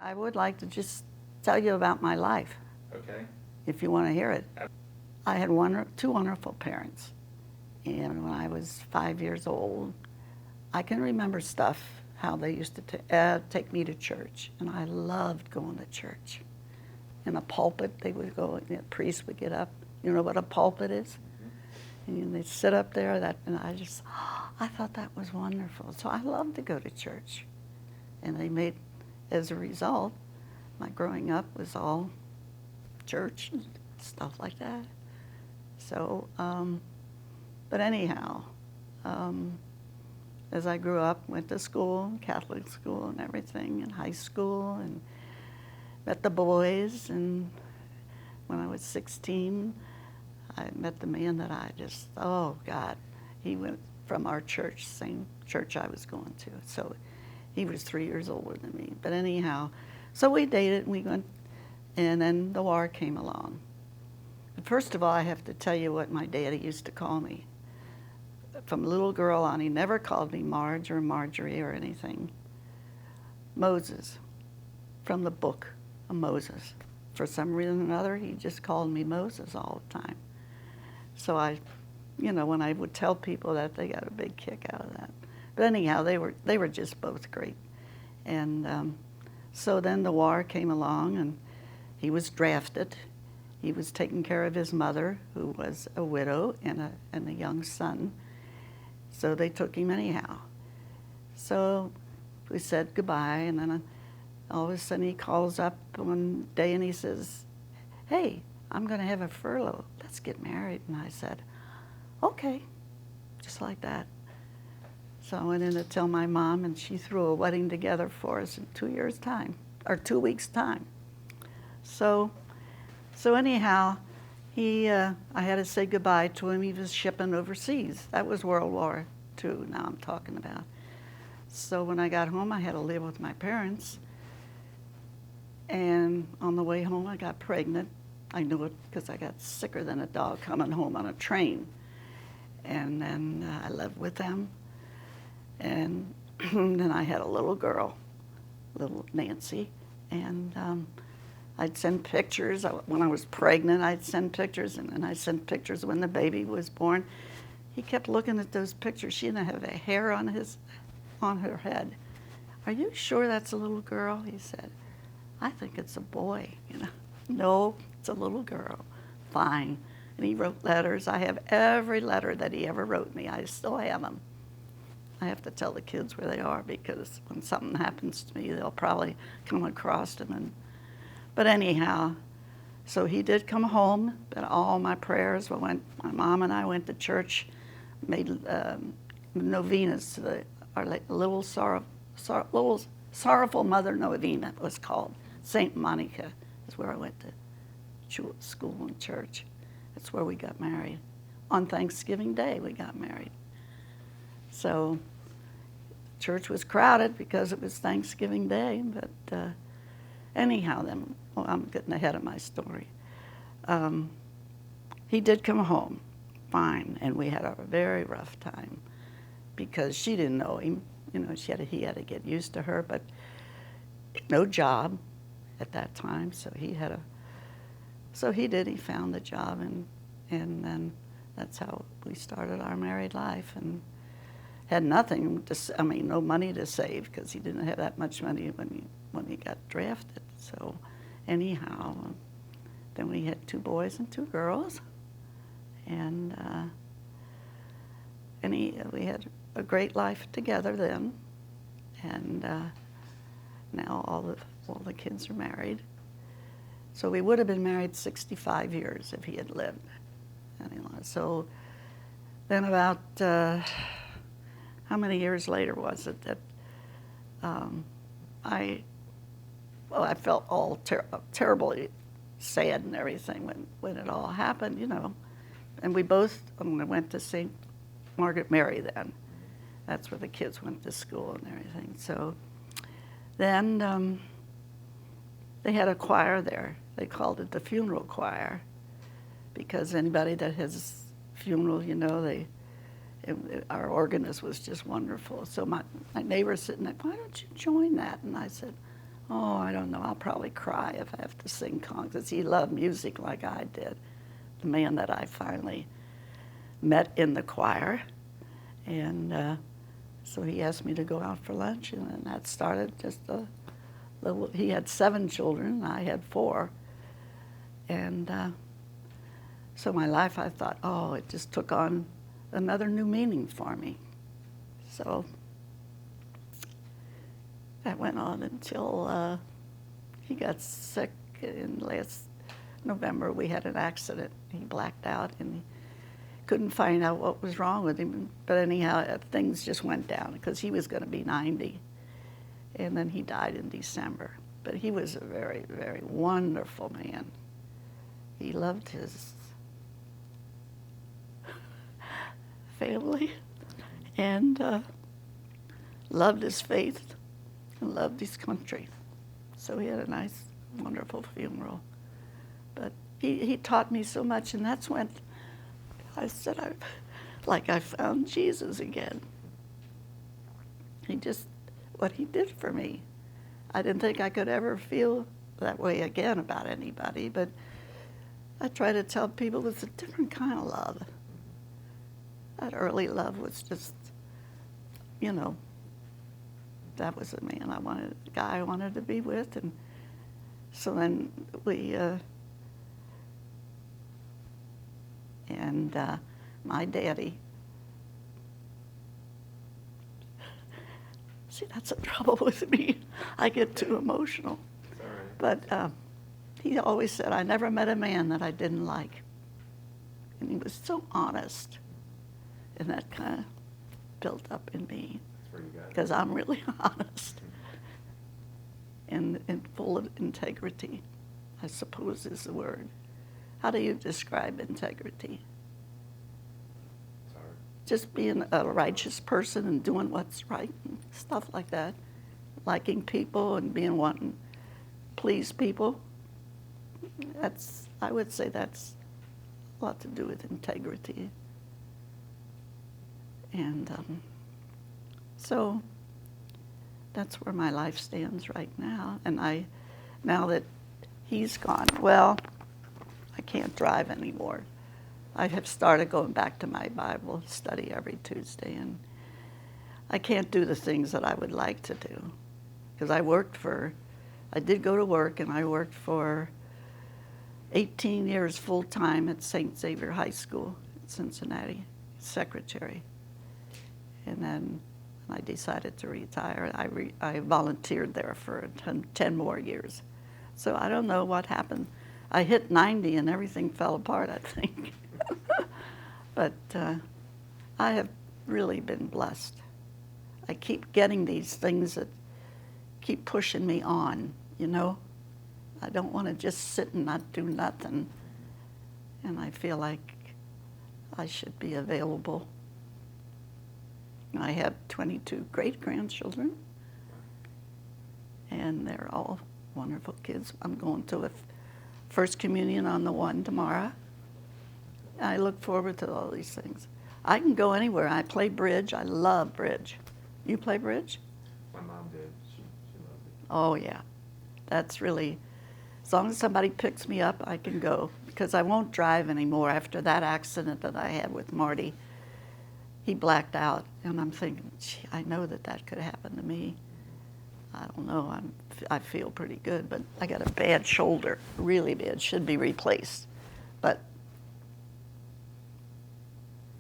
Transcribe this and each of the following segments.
I would like to just tell you about my life, Okay. if you want to hear it. I had two wonderful parents, and when I was 5 years old, I can remember stuff, how they used to take me to church, and I loved going to church. In a pulpit, they would go, the priest would get up. You know what a pulpit is? And they'd sit up there, and I thought that was wonderful. So I loved to go to church. And as a result, my growing up was all church and stuff like that. So, but anyhow, as I grew up, went to school, Catholic school and everything, and high school, and met the boys, and when I was 16, I met the man that oh God, he went from our church, same church I was going to. So he was 3 years older than me. But anyhow, so we dated, and we went, and then the war came along. First of all, I have to tell you what my daddy used to call me. From a little girl on, he never called me Marge or Marjorie or anything. Moses, from the book of Moses. For some reason or another, he just called me Moses all the time. So when I would tell people that, they got a big kick out of that. But anyhow, they were just both great. And so then the war came along, and he was drafted. He was taking care of his mother, who was a widow, and a young son. So they took him anyhow. So we said goodbye, and then all of a sudden he calls up one day and he says, "Hey, I'm going to have a furlough. Let's get married." And I said, "Okay," just like that. So I went in to tell my mom, and she threw a wedding together for us in 2 years' time, or 2 weeks' time. So anyhow, I had to say goodbye to him. He was shipping overseas. That was World War II, now I'm talking about. So when I got home, I had to live with my parents. And on the way home, I got pregnant. I knew it because I got sicker than a dog coming home on a train. And then I lived with them. And then I had a little girl, little Nancy. And I'd send pictures. When I was pregnant, I'd send pictures. And then I sent pictures when the baby was born. He kept looking at those pictures. She didn't have a hair on her head. "Are you sure that's a little girl?" He said. "I think it's a boy, "No, it's a little girl." "Fine." And he wrote letters. I have every letter that he ever wrote me. I still have them. I have to tell the kids where they are, because when something happens to me, they'll probably come across them. But anyhow, so he did come home, but all my prayers my mom and I went to church, made novenas to our little sorrowful mother novena, it was called. St. Monica is where I went to school and church. That's where we got married. On Thanksgiving Day, we got married. So church was crowded because it was Thanksgiving Day, but anyhow, I'm getting ahead of my story. He did come home, fine, and we had a very rough time because she didn't know him. He had to get used to her, but no job at that time, so he found the job, and then that's how we started our married life, and had nothing no money to save, because he didn't have that much money when he got drafted. So anyhow, then we had 2 boys and 2 girls, and we had a great life together then, and now all the kids are married. So we would have been married 65 years if he had lived. Anyway, so then about how many years later was it that I felt all terribly sad and everything when it all happened, And we both went to St. Margaret Mary then. That's where the kids went to school and everything. So then they had a choir there. They called it the funeral choir, because anybody that has funeral, our organist was just wonderful. So my neighbor was sitting there, "Why don't you join that?" And I said, Oh, I don't know. I'll probably cry if I have to sing songs, because he loved music like I did. The man that I finally met in the choir. And so he asked me to go out for lunch, and then that started just a little. He had 7 children, I had 4. And so my life, I thought, oh, it just took on another new meaning for me. So that went on until he got sick in last November. We had an accident. He blacked out, and he couldn't find out what was wrong with him. But anyhow, things just went down because he was going to be 90. And then he died in December. But he was a very, very wonderful man. He loved his family and loved his faith and loved his country. So he had a nice, wonderful funeral. But he taught me so much, and that's when I said, I found Jesus again. What he did for me. I didn't think I could ever feel that way again about anybody, but I try to tell people it's a different kind of love. That early love was just, that was the man the guy I wanted to be with. And so then my daddy, see, that's the trouble with me. I get too emotional. But he always said, I never met a man that I didn't like. And he was so honest. And that kind of built up in me. Because I'm really honest. And full of integrity, I suppose is the word. How do you describe integrity? Sorry. Just being a righteous person and doing what's right and stuff like that. Liking people and wanting to please people. I would say that's a lot to do with integrity. And so that's where my life stands right now. And now that he's gone, well, I can't drive anymore. I have started going back to my Bible study every Tuesday, and I can't do the things that I would like to do. Because I did go to work, and I worked for 18 years full-time at St. Xavier High School in Cincinnati, secretary. And then when I decided to retire, I volunteered there for 10 more years. So I don't know what happened. I hit 90 and everything fell apart, I think. But I have really been blessed. I keep getting these things that keep pushing me on, I don't want to just sit and not do nothing. And I feel like I should be available. I have 22 great-grandchildren, and they're all wonderful kids. I'm going to a First Communion on the 1 tomorrow. I look forward to all these things. I can go anywhere. I play bridge. I love bridge. You play bridge? My mom did. She loved it. Oh, yeah. That's really, as long as somebody picks me up, I can go. Because I won't drive anymore after that accident that I had with Marty. He blacked out, and I'm thinking, gee, I know that could happen to me. I don't know. I feel pretty good, but I got a bad shoulder, really bad. Should be replaced, but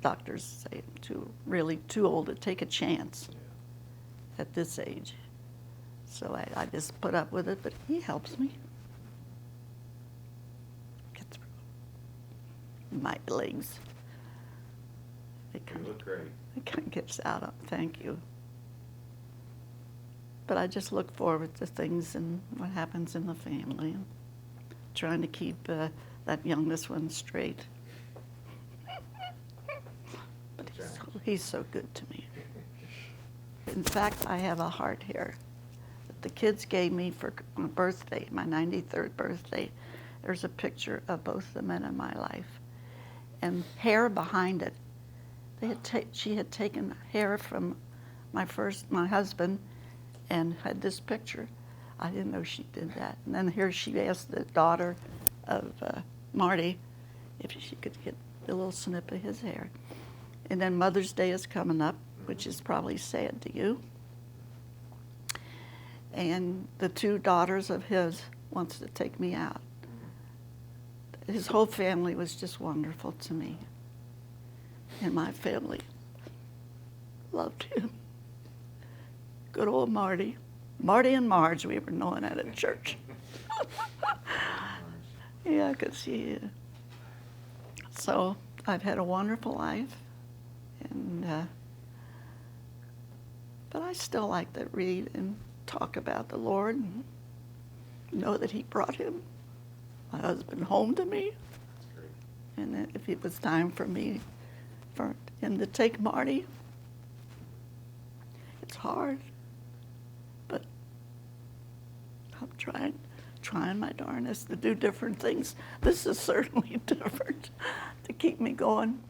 doctors say I'm really too old to take a chance at this age. So I just put up with it, but he helps me get through. My legs. You look great. It kind of gets out of, thank you. But I just look forward to things and what happens in the family, and trying to keep that youngest one straight. But he's so good to me. In fact, I have a heart here that the kids gave me for my birthday, my 93rd birthday. There's a picture of both the men in my life, and hair behind it. She had taken hair from my husband and had this picture. I didn't know she did that. And then here she asked the daughter of Marty if she could get a little snip of his hair. And then Mother's Day is coming up, which is probably sad to you. And the 2 daughters of his wants to take me out. His whole family was just wonderful to me. And my family loved him. Good old Marty. Marty and Marge, we were known at a church. Yeah, because so I've had a wonderful life. And but I still like to read and talk about the Lord and know that he brought my husband home to me. That's great. And that if it was time for him to take Marty, it's hard, but I'm trying my darndest to do different things. This is certainly different to keep me going.